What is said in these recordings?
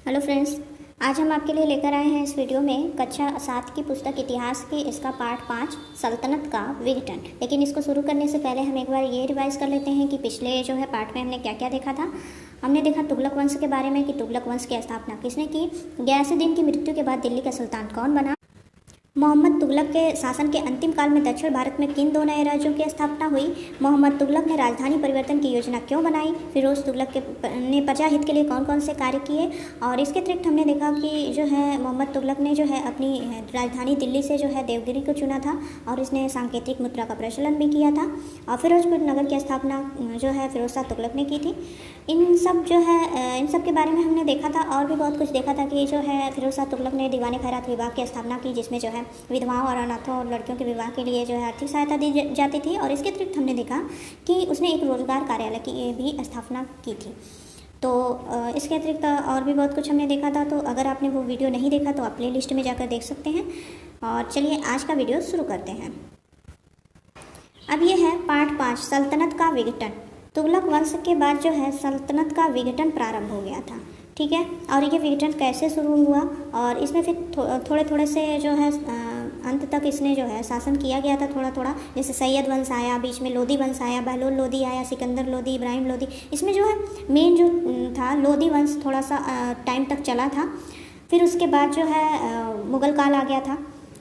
Hello friends, आज हम आपके लिए लेकर आए हैं इस वीडियो में कक्षा 7 की पुस्तक इतिहास की इसका पार्ट 5 सल्तनत का विघटन। लेकिन इसको शुरू करने से पहले हम एक बार ये रिवाइज कर लेते हैं कि पिछले जो है पार्ट में हमने क्या क्या देखा था। हमने देखा तुगलक वंश के बारे में कि तुगलक वंश की स्थापना किसने की, गयासुद्दीन की मृत्यु के बाद दिल्ली का सुल्तान कौन बना, मोहम्मद तुगलक के शासन के अंतिम काल में दक्षिण भारत में किन दो नए राज्यों की स्थापना हुई, मोहम्मद तुगलक ने राजधानी परिवर्तन की योजना क्यों बनाई, फिरोज तुगलक ने प्रजाहित के लिए कौन कौन से कार्य किए। और इसके अतिरिक्त हमने देखा कि जो है मोहम्मद तुगलक ने जो है अपनी राजधानी दिल्ली से जो है देवगिरी को चुना था और इसने सांकेतिक मुद्रा का प्रचलन भी किया था। और फिरोजपुर नगर की स्थापना जो है फिरोज शाह तुगलक ने की थी। इन सब के बारे में हमने देखा था और भी बहुत कुछ देखा था कि जो है फिरोज शाह तुगलक ने दीवान खैरात विभाग की स्थापना की, जिसमें जो है विधवाओं और अनाथों और लड़कियों के विवाह के लिए जो है आर्थिक सहायता दी जाती थी। और इसके अतिरिक्त हमने देखा कि उसने एक रोजगार कार्यालय की भी स्थापना की थी। तो इसके अतिरिक्त और भी बहुत कुछ हमने देखा था। तो अगर आपने वो वीडियो नहीं देखा तो आप प्ले लिस्ट में जाकर देख सकते हैं। और चलिए आज का वीडियो शुरू करते हैं। अब ये है पार्ट 5 सल्तनत का विघटन। तुगलक वंश के बाद जो है सल्तनत का विघटन प्रारंभ हो गया था, ठीक है। और ये विघटन कैसे शुरू हुआ और इसमें फिर थोड़े थोड़े से जो है अंत तक इसने जो है शासन किया गया था थोड़ा थोड़ा। जैसे सैयद वंश आया, बीच में लोधी वंश आया, बहलोल लोधी आया, सिकंदर लोधी, इब्राहिम लोधी। इसमें जो है मेन जो था लोधी वंश थोड़ा सा टाइम तक चला था। फिर उसके बाद जो है मुग़ल काल आ गया था।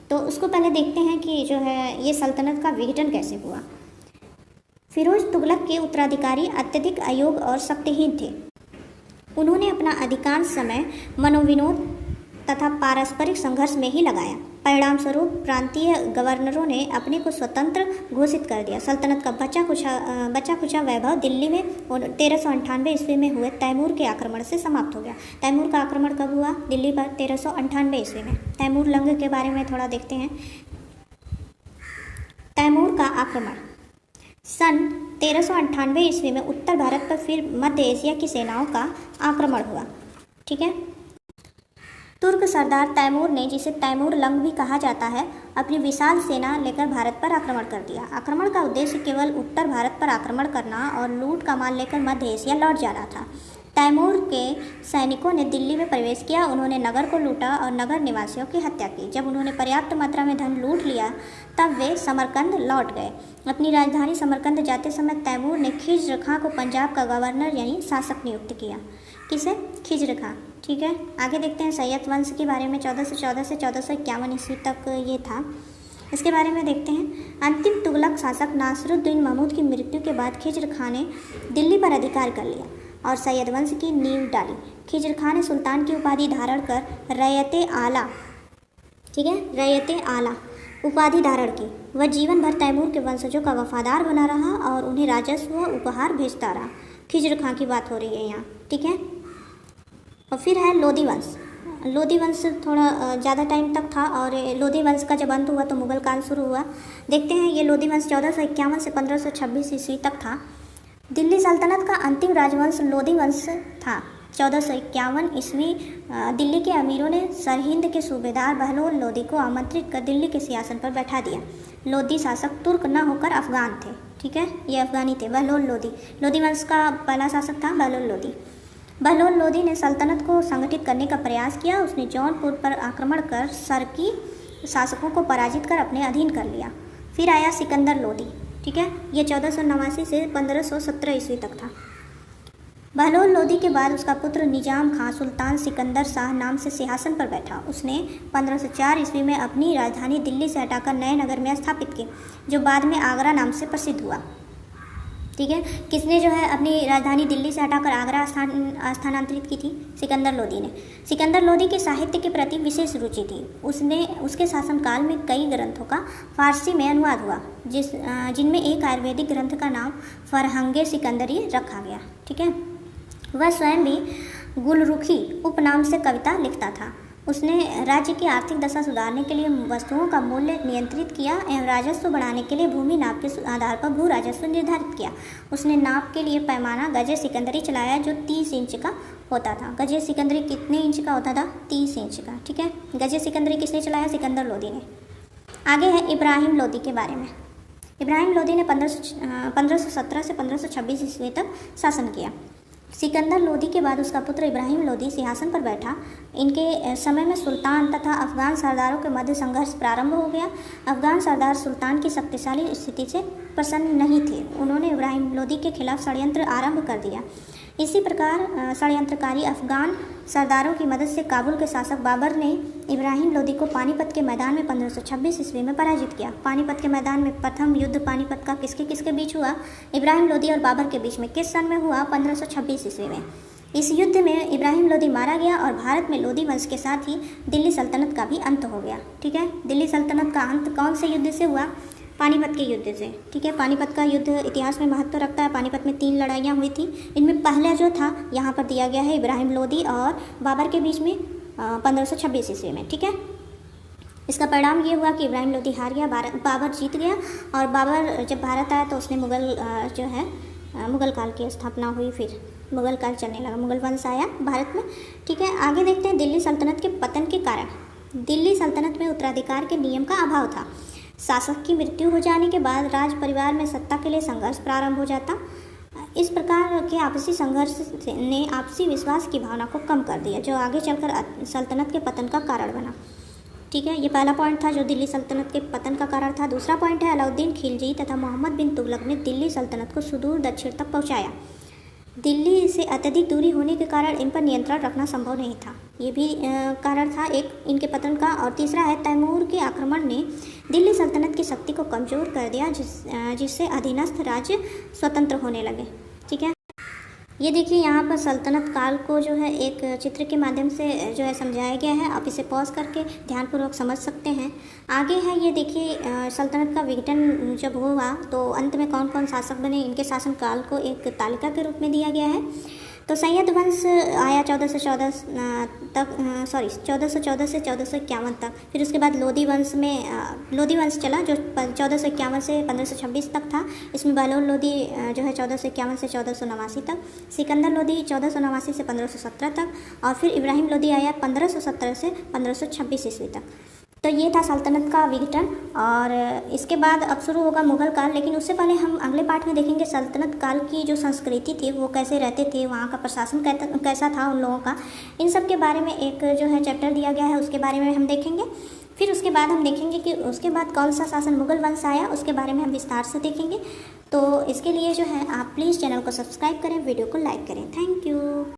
तो उसको पहले देखते हैं कि जो है ये सल्तनत का विघटन कैसे हुआ। फिरोज तुगलक के उत्तराधिकारी अत्यधिक अयोग्य और शक्तिहीन थे। उन्होंने अपना अधिकांश समय मनोविनोद तथा पारस्परिक संघर्ष में ही लगाया। परिणाम स्वरूप प्रांतीय गवर्नरों ने अपने को स्वतंत्र घोषित कर दिया। सल्तनत का बचा खुचा वैभव दिल्ली में 1398 ईस्वी में हुए तैमूर के आक्रमण से समाप्त हो गया। तैमूर का आक्रमण कब हुआ? दिल्ली पर 1398 ईस्वी में। तैमूर लंग के बारे में थोड़ा देखते हैं। तैमूर का आक्रमण सन 1398 ईस्वी में उत्तर भारत पर फिर मध्य एशिया की सेनाओं का आक्रमण हुआ, ठीक है। तुर्क सरदार तैमूर ने, जिसे तैमूर लंग भी कहा जाता है, अपनी विशाल सेना लेकर भारत पर आक्रमण कर दिया। आक्रमण का उद्देश्य केवल उत्तर भारत पर आक्रमण करना और लूट का माल लेकर मध्य एशिया लौट जाना था। तैमूर के सैनिकों ने दिल्ली में प्रवेश किया। उन्होंने नगर को लूटा और नगर निवासियों की हत्या की। जब उन्होंने पर्याप्त मात्रा में धन लूट लिया तब वे समरकंद लौट गए। अपनी राजधानी समरकंद जाते समय तैमूर ने खिज्र खां को पंजाब का गवर्नर यानी शासक नियुक्त किया। किसे? खिज्र खां, ठीक है। आगे देखते हैं सैयद वंश के बारे में। 1414 से 1451 ईस्वी तक ये था। इसके बारे में देखते हैं। अंतिम तुगलक शासक नासिरुद्दीन महमूद की मृत्यु के बाद खिज्र खां ने दिल्ली पर अधिकार कर लिया और सैयद वंश की नींव डाली। खिज्र खां ने सुल्तान की उपाधि धारण कर रैयते आला, ठीक है, रैयते आला उपाधि धारण की। वह जीवन भर तैमूर के वंशजों का वफादार बना रहा और उन्हें राजस्व व उपहार भेजता रहा। खिज्र खां की बात हो रही है यहाँ, ठीक है। और फिर है लोधी वंश। लोधी वंश थोड़ा ज़्यादा टाइम तक था और लोधी वंश का जब अंत हुआ तो मुग़ल काल शुरू हुआ। देखते हैं ये लोधी वंश 1451 से 1526 ईस्वी तक था। दिल्ली सल्तनत का अंतिम राजवंश लोधी वंश था। 1451 ईस्वी दिल्ली के अमीरों ने सरहिंद के सूबेदार बहलोल लोधी को आमंत्रित कर दिल्ली के सिंहासन पर बैठा दिया। लोधी शासक तुर्क न होकर अफगान थे, ठीक है, ये अफगानी थे। बहलोल लोधी, लोधी वंश का पहला शासक था बहलोल लोधी। बहलोल लोधी ने सल्तनत को संगठित करने का प्रयास किया। उसने जौनपुर पर आक्रमण कर सरकी शासकों को पराजित कर अपने अधीन कर लिया। फिर आया सिकंदर लोधी, ठीक है, ये 1489 से 1517 ईस्वी तक था। बहलोल लोधी के बाद उसका पुत्र निजाम खां सुल्तान सिकंदर शाह नाम से सिंहासन पर बैठा। उसने 1504 ईस्वी में अपनी राजधानी दिल्ली से हटाकर नए नगर में स्थापित की, जो बाद में आगरा नाम से प्रसिद्ध हुआ, ठीक है। किसने जो है अपनी राजधानी दिल्ली से हटाकर आगरा स्थानांतरित की थी? सिकंदर लोधी ने। सिकंदर लोधी के साहित्य के प्रति विशेष रुचि थी। उसके शासनकाल में कई ग्रंथों का फारसी में अनुवाद हुआ, जिनमें एक आयुर्वेदिक ग्रंथ का नाम फरहंगे सिकंदरी रखा गया, ठीक है। वह स्वयं भी गुलरुखी उपनाम से कविता लिखता था। उसने राज्य की आर्थिक दशा सुधारने के लिए वस्तुओं का मूल्य नियंत्रित किया एवं राजस्व बढ़ाने के लिए भूमि नाप के आधार पर भू राजस्व निर्धारित किया। उसने नाप के लिए पैमाना गजे सिकंदरी चलाया, जो 30 इंच का होता था। गजे सिकंदरी कितने इंच का होता था? 30 इंच का, ठीक है। गजे सिकंदरी किसने चलाया? सिकंदर लोधी ने। आगे है इब्राहिम लोधी के बारे में। इब्राहिम लोधी ने 1517 से 1526 ईस्वी तक शासन किया। सिकंदर लोदी के बाद उसका पुत्र इब्राहिम लोदी सिंहासन पर बैठा। इनके समय में सुल्तान तथा अफगान सरदारों के मध्य संघर्ष प्रारंभ हो गया। अफगान सरदार सुल्तान की शक्तिशाली स्थिति से प्रसन्न नहीं थे। उन्होंने इब्राहिम लोदी के खिलाफ षड्यंत्र आरंभ कर दिया। इसी प्रकार षड्यंत्रकारी अफगान सरदारों की मदद से काबुल के शासक बाबर ने इब्राहिम लोदी को पानीपत के मैदान में 1526 ईस्वी में पराजित किया। पानीपत के मैदान में प्रथम युद्ध पानीपत का किसके किसके बीच हुआ? इब्राहिम लोदी और बाबर के बीच में। किस सन में हुआ? 1526 ईस्वी में। इस युद्ध में इब्राहिम लोदी मारा गया और भारत में लोदी वंश के साथ ही दिल्ली सल्तनत का भी अंत हो गया। ठीक है, दिल्ली सल्तनत का अंत कौन से युद्ध से हुआ? पानीपत के युद्ध से। ठीक है, पानीपत का युद्ध इतिहास में महत्व रखता है। पानीपत में 3 लड़ाइयाँ हुई थी। इनमें पहला जो था यहाँ पर दिया गया है इब्राहिम लोदी और बाबर के बीच में 1526 ईस्वी में। ठीक है, इसका परिणाम ये हुआ कि इब्राहिम लोदी हार गया, बाबर जीत गया। और बाबर जब भारत आया तो उसने मुगल काल की स्थापना हुई। फिर मुगल काल चलने लगा, मुगल वंश आया भारत में। ठीक है, आगे देखते हैं दिल्ली सल्तनत के पतन के कारण। दिल्ली सल्तनत में उत्तराधिकार के नियम का अभाव था। शासक की मृत्यु हो जाने के बाद राज परिवार में सत्ता के लिए संघर्ष प्रारंभ हो जाता। इस प्रकार के आपसी संघर्ष ने आपसी विश्वास की भावना को कम कर दिया, जो आगे चलकर सल्तनत के पतन का कारण बना। ठीक है, ये पहला पॉइंट था जो दिल्ली सल्तनत के पतन का कारण था। दूसरा पॉइंट है अलाउद्दीन खिलजी तथा मोहम्मद बिन तुगलक ने दिल्ली सल्तनत को सुदूर दक्षिण तक पहुँचाया। दिल्ली से अत्यधिक दूरी होने के कारण इन पर नियंत्रण रखना संभव नहीं था। ये भी कारण था एक इनके पतन का। और तीसरा है तैमूर के आक्रमण ने दिल्ली सल्तनत की शक्ति को कमज़ोर कर दिया, जिससे अधीनस्थ राज्य स्वतंत्र होने लगे। ठीक है, ये देखिए यहाँ पर सल्तनत काल को जो है एक चित्र के माध्यम से जो है समझाया गया है। आप इसे पॉज करके ध्यानपूर्वक समझ सकते हैं। आगे है ये देखिए सल्तनत का विघटन जब हुआ तो अंत में कौन कौन शासक बने, इनके शासनकाल को एक तालिका के रूप में दिया गया है। तो सैयद वंश आया 1414 से 1451 तक। फिर उसके बाद लोदी वंश चला जो 1451 से 1526 तक था। इसमें बहलोल लोदी जो है 1451 से 1489 तक। सिकंदर लोदी 1489 से 1517 तक। और फिर इब्राहिम लोदी आया 1517 से 1526 ईस्वी तक। तो ये था सल्तनत का विघटन। और इसके बाद अब शुरू होगा मुगल काल। लेकिन उससे पहले हम अगले पार्ट में देखेंगे सल्तनत काल की जो संस्कृति थी वो कैसे रहते थे, वहाँ का प्रशासन कैसा था उन लोगों का। इन सब के बारे में एक जो है चैप्टर दिया गया है, उसके बारे में हम देखेंगे। फिर उसके बाद हम देखेंगे कि उसके बाद कौन सा शासन मुगल वंश आया, उसके बारे में हम विस्तार से देखेंगे। तो इसके लिए जो है आप प्लीज़ चैनल को सब्सक्राइब करें, वीडियो को लाइक करें। Thank you.